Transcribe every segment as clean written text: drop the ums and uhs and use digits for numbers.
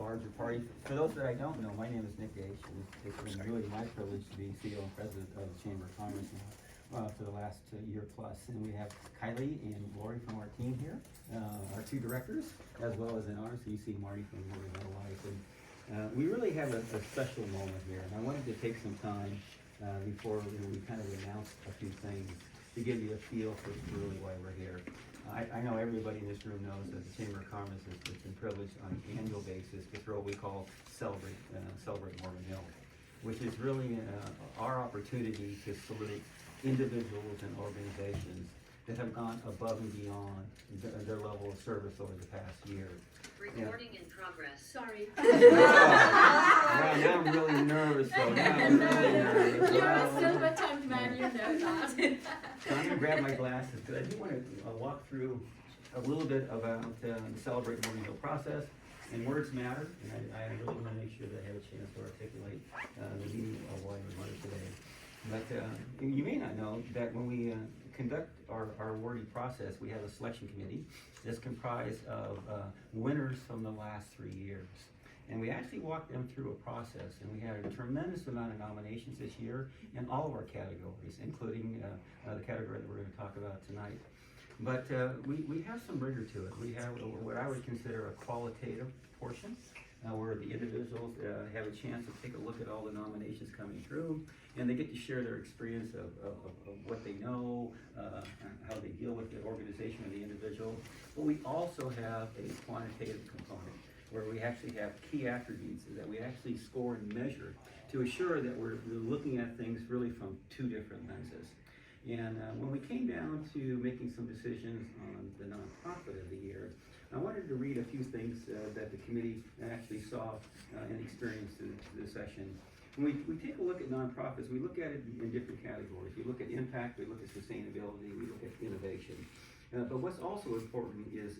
larger party. For those that I don't know, my name is Gaich, and it's been really my privilege to be CEO and President of the Chamber of Commerce now for the last year plus. And we have Kylie and Lori from our team here, our two directors, as well as in ours. So you see Marty from Morgan Hill Life. And we really have a special moment here, and I wanted to take some time before we kind of announce a few things to give you a feel for really why we're here. I know everybody in this room knows that the Chamber of Commerce has been privileged on an annual basis to throw what we call Celebrate Morgan Hill, which is really our opportunity to salute individuals and organizations that have gone above and beyond their level of service over the past year. Recording in progress. Sorry. Wow, now I'm really nervous. So now I'm really nervous. You're a silver-tongued man, you know that. So I'm going to grab my glasses because I do want to walk through a little bit about the Celebrate Morgan Hill process. And words matter, and I really want to make sure that I have a chance to articulate the meaning of why we're here today. But you may not know that when we conduct our awarding process, we have a selection committee that's comprised of winners from the last 3 years. And we actually walked them through a process, and we had a tremendous amount of nominations this year in all of our categories, including the category that we're going to talk about tonight. But we have some rigor to it. We have what I would consider a qualitative portion, where the individuals have a chance to take a look at all the nominations coming through, and they get to share their experience of what they know, how they deal with the organization or the individual. But we also have a quantitative component, where we actually have key attributes that we actually score and measure to assure that we're looking at things really from two different lenses. And when we came down to making some decisions on the nonprofit of the year, I wanted to read a few things that the committee actually saw and experienced in this session. When we take a look at nonprofits, we look at it in different categories. We look at impact, we look at sustainability, we look at innovation. But what's also important is,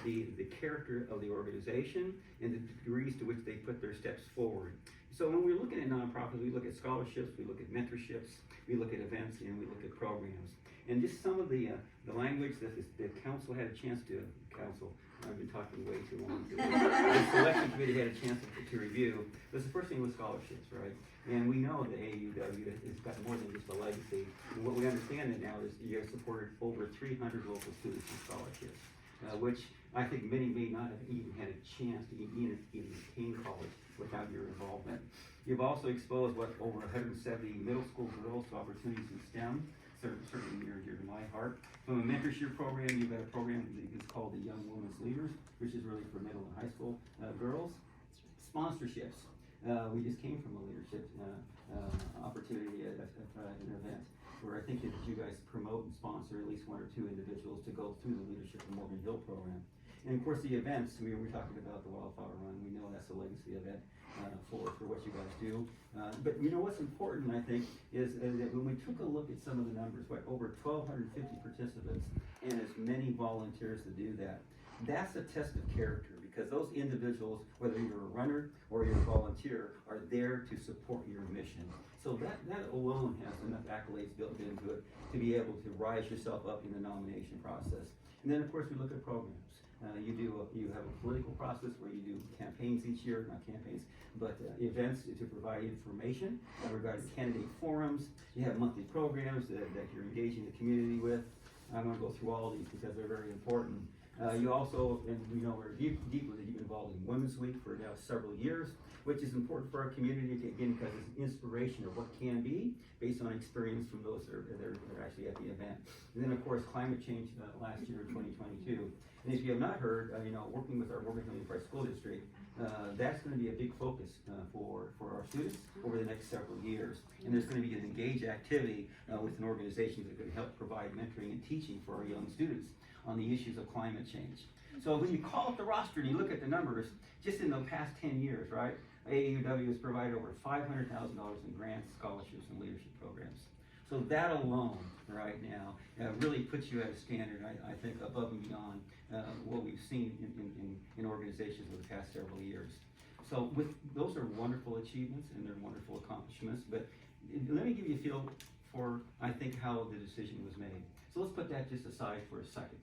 the character of the organization and the degrees to which they put their steps forward. So when we're looking at nonprofits, we look at scholarships, we look at mentorships, we look at events, and we look at programs. And just some of the language that the council had a chance to, I've been talking way too long. The selection committee had a chance to review. But the first thing was scholarships, right? And we know that AAUW has got more than just a legacy. And what we understand that now is you have supported over 300 local students in scholarships, which I think many may not have even had a chance to even attain college without your involvement. You've also exposed over 170 middle school girls to opportunities in STEM, certainly near and dear to my heart. From a mentorship program, you've got a program that's called the Young Women's Leaders, which is really for middle and high school girls. Sponsorships. We just came from a leadership opportunity at an event where I think that you guys promote and sponsor at least one or two individuals to go through the Leadership of Morgan Hill program. And of course the events, we're talking about the Wildflower Run. We know that's a legacy event for what you guys do. But what's important, I think, is that when we took a look at some of the numbers, over 1,250 participants and as many volunteers to do that, that's a test of character, because those individuals, whether you're a runner or you're a volunteer, are there to support your mission. So that alone has enough accolades built into it to be able to rise yourself up in the nomination process. And then of course we look at programs. You have a political process where you do campaigns each year, not campaigns, but events to provide information regarding candidate forums. You have monthly programs that you're engaging the community with. I'm going to go through all of these because they're very important. You also, and we know we're deeply involved in Women's Week for now several years, which is important for our community, again, because it's an inspiration of what can be based on experience from those that are actually at the event. And then, of course, climate change last year in 2022. And if you have not heard, working with our Morgan Hill Unified School District, that's going to be a big focus for our students over the next several years. And there's going to be an engaged activity with an organization that can help provide mentoring and teaching for our young students on the issues of climate change. So when you call up the roster and you look at the numbers, just in the past 10 years, right, AAUW has provided over $500,000 in grants, scholarships, and leadership programs. So that alone, right now, really puts you at a standard, I think, above and beyond what we've seen in organizations over the past several years. So those are wonderful achievements and they're wonderful accomplishments, but let me give you a feel for, I think, how the decision was made. So let's put that just aside for a second,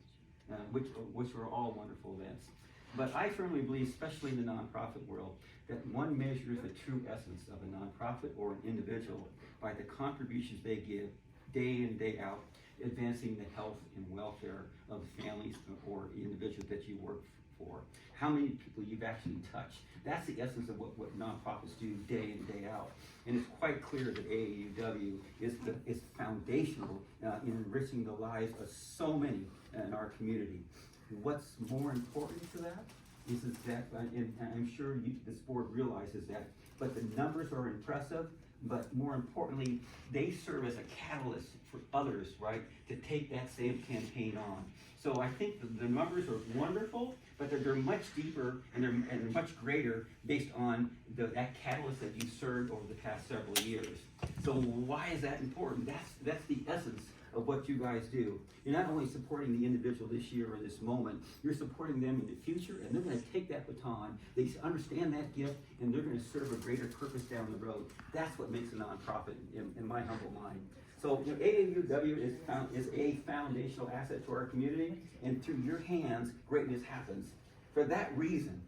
which were all wonderful events. But I firmly believe, especially in the nonprofit world, that one measures the true essence of a nonprofit or an individual by the contributions they give day in, day out, advancing the health and welfare of the families or individuals that you work for. How many people you've actually touched. That's the essence of what nonprofits do day in, day out. And it's quite clear that AAUW is foundational in enriching the lives of so many in our community. What's more important to that is that, and I'm sure this board realizes that, but the numbers are impressive, but more importantly, they serve as a catalyst for others, right, to take that same campaign on. So I think the numbers are wonderful, but they're much deeper and they're much greater based on that catalyst that you served over the past several years. So why is that important? That's the essence of what you guys do. You're not only supporting the individual this year or this moment, you're supporting them in the future, and they're going to take that baton. They understand that gift, and they're going to serve a greater purpose down the road. That's what makes a nonprofit, in my humble mind. So AAUW is a foundational asset to our community, and through your hands, greatness happens. For that reason,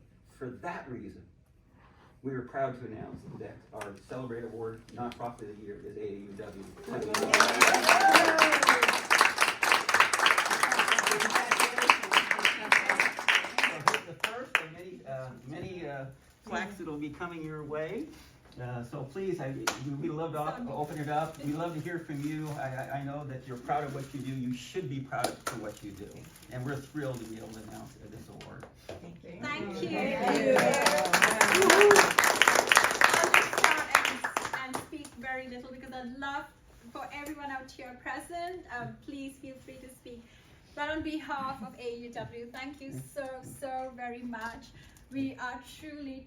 we are proud to announce that our Celebrate Award Nonprofit of the Year is AAUW. The first of many plaques that will be coming your way. So please, we love to open it up. We love to hear from you. I know that you're proud of what you do. You should be proud of what you do. And we're thrilled to be able to announce this award. Thank you. I'll just start and speak very little because I'd love for everyone out here present, please feel free to speak. But on behalf of AAUW, thank you so very much. We are truly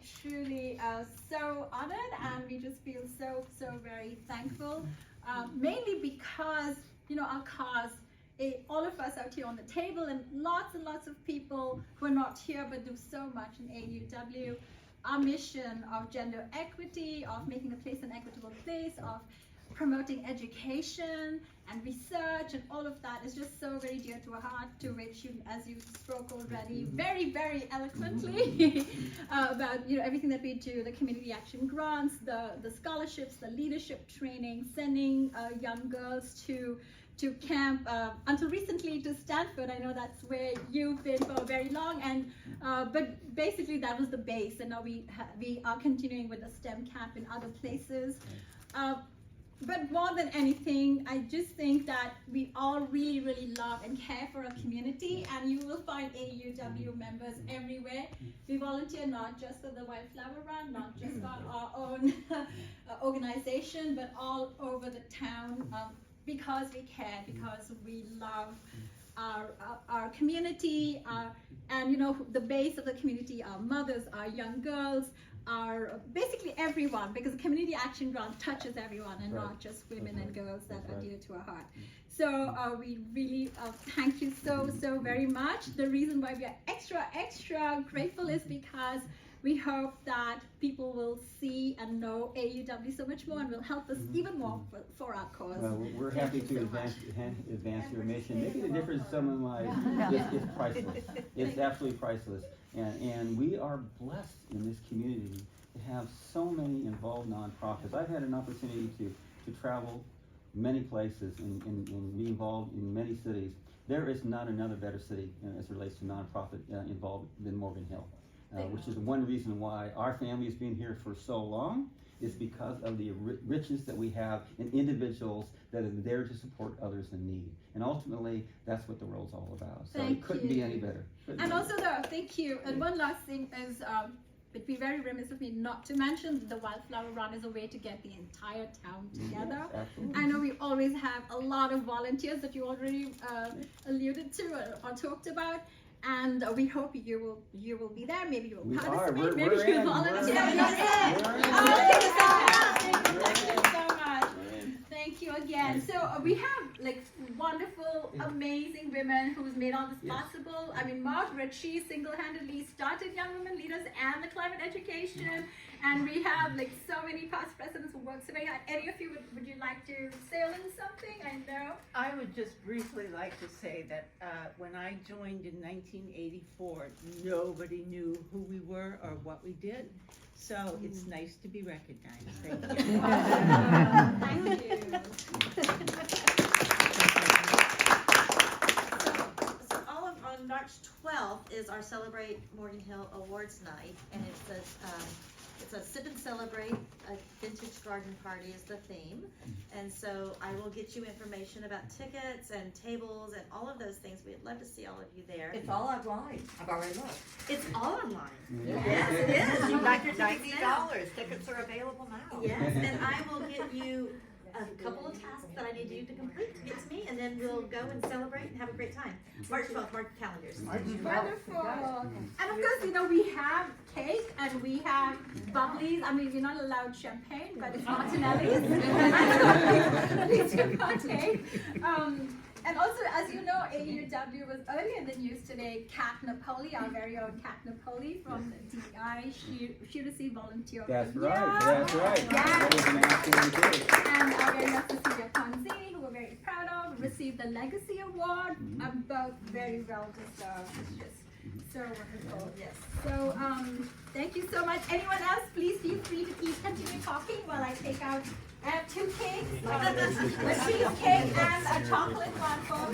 so honored, and we just feel so very thankful, mainly because, you know, our cause, all of us out here on the table, and lots of people who are not here but do so much in AAUW. Our mission of gender equity, of making the place an equitable place, of promoting education and research, and all of that is just so very dear to our heart, to which you, as you spoke already very eloquently about, you know, everything that we do, the community action grants, the scholarships, the leadership training, sending young girls to camp, until recently to Stanford. I know that's where you've been for very long, and but basically that was the base, and now we are continuing with the STEM camp in other places. But more than anything, I just think that we all really love and care for our community, and you will find AAUW members everywhere. We volunteer not just for the Wildflower Run, not just for our own organization, but all over the town, because we care, because we love our community, and you know, the base of the community, our mothers, our young girls, are basically everyone, because the community action grant touches everyone, and not just women and girls that are dear to our heart. So we really thank you so very much. The reason why we are extra grateful is because we hope that people will see and know AAUW so much more, and will help us even more for our cause. Well, we're happy to advance your mission. Making a difference in someone's life is priceless. It's absolutely priceless. And we are blessed in this community to have so many involved nonprofits. I've had an opportunity to travel many places and be involved in many cities. There is not another better city as it relates to nonprofit involved than Morgan Hill. Which is one reason why our family has been here for so long, is because of the richness that we have in individuals that are there to support others in need. And ultimately, that's what the world's all about. So it couldn't be any better. And also though, thank you. And one last thing is, it'd be very remiss of me not to mention the Wildflower Run is a way to get the entire town together. Yes, I know we always have a lot of volunteers that you already alluded to or talked about. And we hope you will be there. Maybe you will participate. Maybe you will volunteer. Thank you so much. Thank you again. So we have like wonderful, amazing women who's made all this Yes. possible. I mean, Margaret, she single-handedly started Young Women Leaders and the climate education. And we have like so many past presidents who worked so very hard. Any of you, would you like to say a little something? I know. I would just briefly like to say that when I joined in 1984, nobody knew who we were or what we did. So it's nice to be recognized. Thank you. Thank you. So on March 12th is our Celebrate Morgan Hill Awards Night, and it's a sip and celebrate, a vintage garden party is the theme. And so I will get you information about tickets and tables and all of those things. We'd love to see all of you there. It's all online. I've already looked. It's all online. Yes, it is. You got your $90. Tickets are available now. Yes, and I will get you a couple of tasks that I need you to complete to get to me, and then we'll go and celebrate and have a great time. March 12th, mark your calendars. Wonderful. And of course, you know, we have cake and we have bubblies. I mean, we're not allowed champagne, but it's Martinelli's. At least you partake. And also, as you know, AAUW was earlier in the news today. Kat Napoli, our very own Kat Napoli from DEI, she received volunteer. That's of the right, year. that's right. Yeah. That was an outstanding case. And our very own Cecilia Ponzini, who we're very proud of, received the Legacy Award. Both very well deserved. It's just so wonderful. Yes. So thank you so much. Anyone else, please feel free to continue talking while I take out. I have 2 cakes, a cheesecake and a chocolate one for